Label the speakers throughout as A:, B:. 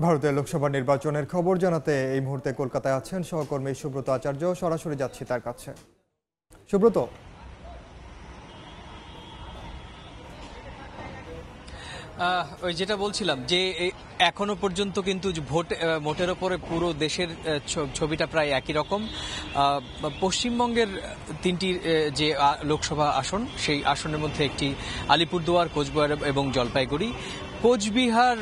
A: ভারতের লোকসভা নির্বাচনের খবর জানাতে এই মুহূর্তে কলকাতায় আছেন সহকর্মী সুব্রত আচার্য। সরাসরি যাচ্ছি তার কাছে। সুব্রত,
B: ওই যেটা বলছিলাম যে এখনো পর্যন্ত কিন্তু ভোটের ওপরে পুরো দেশের ছবিটা প্রায় একই রকম। পশ্চিমবঙ্গের তিনটি যে লোকসভা আসন, সেই আসনের মধ্যে একটি আলিপুরদুয়ার, কোচবিহার এবং জলপাইগুড়ি। কোচবিহার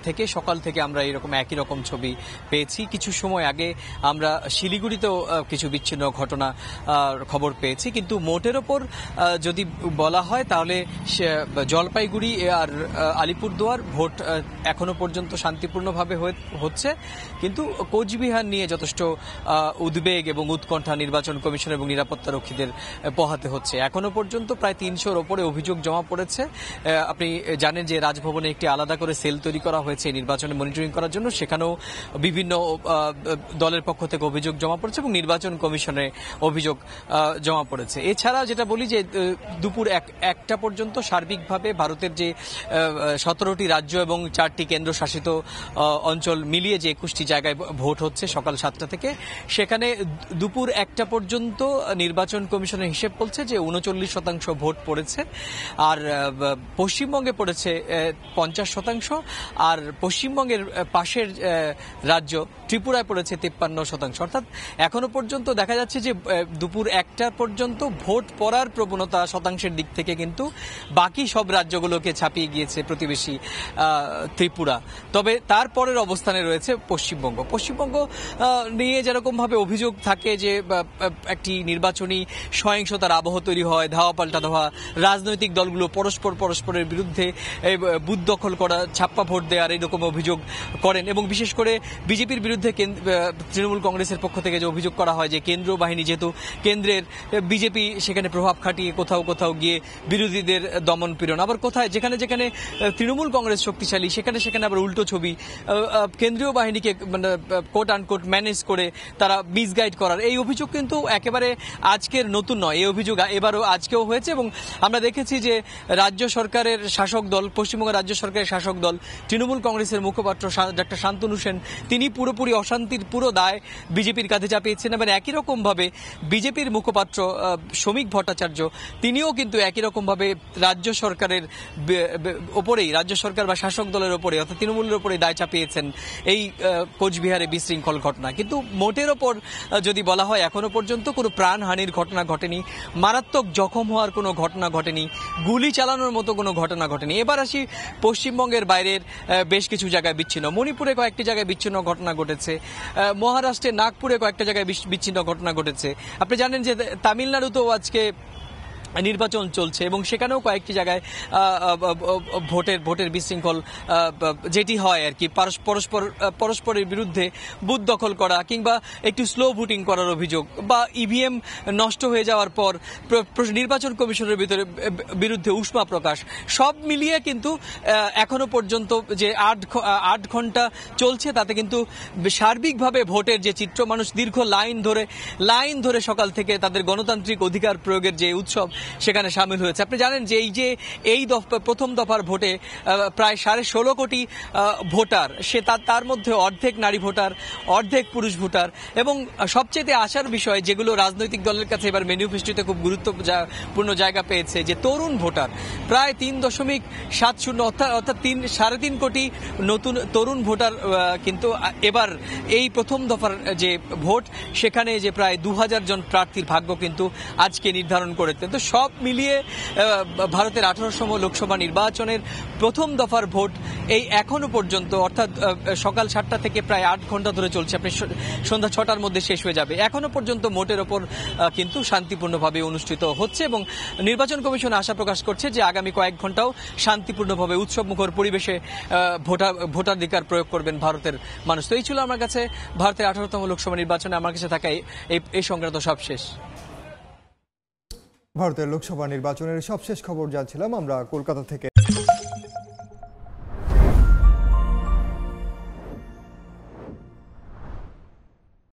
B: থেকে সকাল থেকে আমরা এরকম একই রকম ছবি পেয়েছি। কিছু সময় আগে আমরা শিলিগুড়িতেও কিছু বিচ্ছিন্ন ঘটনা খবর পেয়েছি, কিন্তু মোটের ওপর যদি বলা হয় তাহলে জলপাইগুড়ি আর আলিপুরদুয়ার ভোট এখনো পর্যন্ত শান্তিপূর্ণভাবে হচ্ছে, কিন্তু কোচবিহার নিয়ে যথেষ্ট উদ্বেগ এবং উৎকণ্ঠা নির্বাচন কমিশন এবং নিরাপত্তা রক্ষীদের পোহাতে হচ্ছে। এখনো পর্যন্ত প্রায় 300-র ওপরে অভিযোগ জমা পড়েছে। আপনি জানেন যে রাজভবনে একটি আলাদা করে সেল তৈরি করা হয়েছে নির্বাচনে মনিটরিং করার জন্য। সেখানেও বিভিন্ন দলের পক্ষ থেকে অভিযোগ জমা পড়েছে এবং নির্বাচন কমিশনে অভিযোগ জমা পড়েছে। এছাড়া যেটা বলি যে দুপুর 1টা পর্যন্ত সার্বিকভাবে ভারতের যে 17টি রাজ্য এবং 4টি কেন্দ্রশাসিত অঞ্চল মিলিয়ে যে 21টি জায়গায় ভোট হচ্ছে সকাল 7টা থেকে, সেখানে দুপুর 1টা পর্যন্ত নির্বাচন কমিশনের হিসেব বলছে যে 39% ভোট পড়েছে। আর পশ্চিমবঙ্গে পড়েছে 50%, আর পশ্চিমবঙ্গের পাশের রাজ্য ত্রিপুরায় পড়েছে 53%। অর্থাৎ এখনো পর্যন্ত দেখা যাচ্ছে যে দুপুর 1টা পর্যন্ত ভোট পড়ার প্রবণতা শতাংশের দিক থেকে কিন্তু বাকি সব রাজ্যগুলোকে ছাপিয়ে গিয়েছে প্রতিবেশী ত্রিপুরা। তবে তারপরের অবস্থানে রয়েছে পশ্চিমবঙ্গ নিয়ে যেরকম ভাবে অভিযোগ থাকে যে একটি নির্বাচনী সহিংসতার আবহ তৈরি হয়, ধাওয়া পাল্টা ধাওয়া, রাজনৈতিক দলগুলো পরস্পরের বিরুদ্ধে বুথ দখল করা, ছাপ্পা ভোট দেওয়ার এরকম অভিযোগ করেন। এবং বিশেষ করে বিজেপির বিরুদ্ধে তৃণমূল কংগ্রেসের পক্ষ থেকে যে অভিযোগ করা হয় যে কেন্দ্রীয় বাহিনী, যেহেতু কেন্দ্রের বিজেপি সেখানে প্রভাব খাটিয়ে কোথাও গিয়ে বিরোধীদের দমন পীড়ন, আবার যেখানে তৃণমূল কংগ্রেস শক্তিশালী সেখানে আবার উল্টো ছবি, কেন্দ্রীয় বাহিনীকে কোট আনকোট ম্যানেজ করে তারা মিসগাইড করার। এই অভিযোগ কিন্তু একেবারে আজকের নতুন নয়, এই অভিযোগ এবারও আজকেও হয়েছে। এবং আমরা দেখেছি যে রাজ্য সরকারের শাসক দল, পশ্চিমবঙ্গ রাজ্য সরকারের শাসক দল তৃণমূল কংগ্রেসের মুখপাত্র ডক্টর শান্তনু সেন, তিনি পুরোপুরি অশান্তির পুরো দায় বিজেপির কাঁধে চাপিয়েছেন। এবার একই রকম ভাবে বিজেপির মুখপাত্র শ্রমিক ভট্টাচার্য, তিনিও কিন্তু একই রকম ভাবে রাজ্য সরকারের ওপরেই, রাজ্য সরকার বা শাসক দলের ওপরে অর্থাৎ তৃণমূলের ওপরে দায় চাপিয়েছেন এই কোচবিহারে বিশৃঙ্খল ঘটনা। কিন্তু মোটের ওপর যদি বলা হয় এখনো পর্যন্ত কোনো প্রাণহানির ঘটনা ঘটেনি, মারাত্মক জখম হওয়ার কোনো ঘটনা ঘটেনি, গুলি চালানোর মতো কোনো ঘটনা ঘটেনি। এবার আসি পশ্চিমবঙ্গের বাইরের বেশ কিছু জায়গায় বিচ্ছিন্ন, মণিপুরে কয়েকটি জায়গায় বিচ্ছিন্ন ঘটনা ঘটেছে, মহারাষ্ট্রের নাগপুরে কয়েকটা জায়গায় বিচ্ছিন্ন ঘটনা ঘটেছে। আপনি জানেন যে তামিলনাড়ুতেও আজকে নির্বাচন চলছে এবং সেখানেও কয়েকটি জায়গায় ভোটের বিশৃঙ্খল যেটি হয় আর কি, পরস্পরের বিরুদ্ধে বুথ দখল করা কিংবা একটু স্লো ভোটিং করার অভিযোগ, বা ইভিএম নষ্ট হয়ে যাওয়ার পর নির্বাচন কমিশনের বিরুদ্ধে উষ্মা প্রকাশ, সব মিলিয়ে কিন্তু এখনো পর্যন্ত যে 8 ঘন্টা চলছে তাতে কিন্তু সার্বিকভাবে ভোটের যে চিত্র, মানুষ দীর্ঘ লাইন ধরে সকাল থেকে তাদের গণতান্ত্রিক অধিকার প্রয়োগের যে উৎসব সেখানে সামিল হয়েছে। আপনি জানেন যে এই প্রথম দফার ভোটে প্রায় 16.5 কোটি ভোটার, তার মধ্যে অর্ধেক নারী ভোটার, অর্ধেক পুরুষ ভোটার, এবং সবচেয়ে আশার বিষয় যেগুলো রাজনৈতিক দলের কাছে এবার ম্যানিফেস্টোতে খুব গুরুত্বপূর্ণ জায়গা পেয়েছে, যে তরুণ ভোটার প্রায় 3.70 অর্থাৎ 3.5 কোটি নতুন তরুণ ভোটার কিন্তু এবার এই প্রথম দফার যে ভোট সেখানে যে প্রায় 2000 জন প্রার্থীর ভাগ্য কিন্তু আজকে নির্ধারণ করেছেন। তো সব মিলিয়ে ভারতের 18তম লোকসভা নির্বাচনের প্রথম দফার ভোট এই এখনো পর্যন্ত, অর্থাৎ সকাল 7টা থেকে প্রায় 8 ঘন্টা ধরে চলছে, আপনি সন্ধ্যা 6টার মধ্যে শেষ হয়ে যাবে। এখনো পর্যন্ত মোটের ওপর কিন্তু শান্তিপূর্ণভাবে অনুষ্ঠিত হচ্ছে এবং নির্বাচন কমিশন আশা প্রকাশ করছে যে আগামী কয়েক ঘন্টাও শান্তিপূর্ণভাবে উৎসবমুখর পরিবেশে ভোটাধিকার প্রয়োগ করবেন ভারতের মানুষ। তো এই ছিল আমার কাছে ভারতের 18তম লোকসভা নির্বাচনে আমার কাছে থাকা এই সংক্রান্ত সবশেষ।
A: ভারতের লোকসভা নির্বাচনের সবশেষ খবর জানছিলাম আমরা কলকাতা থেকে।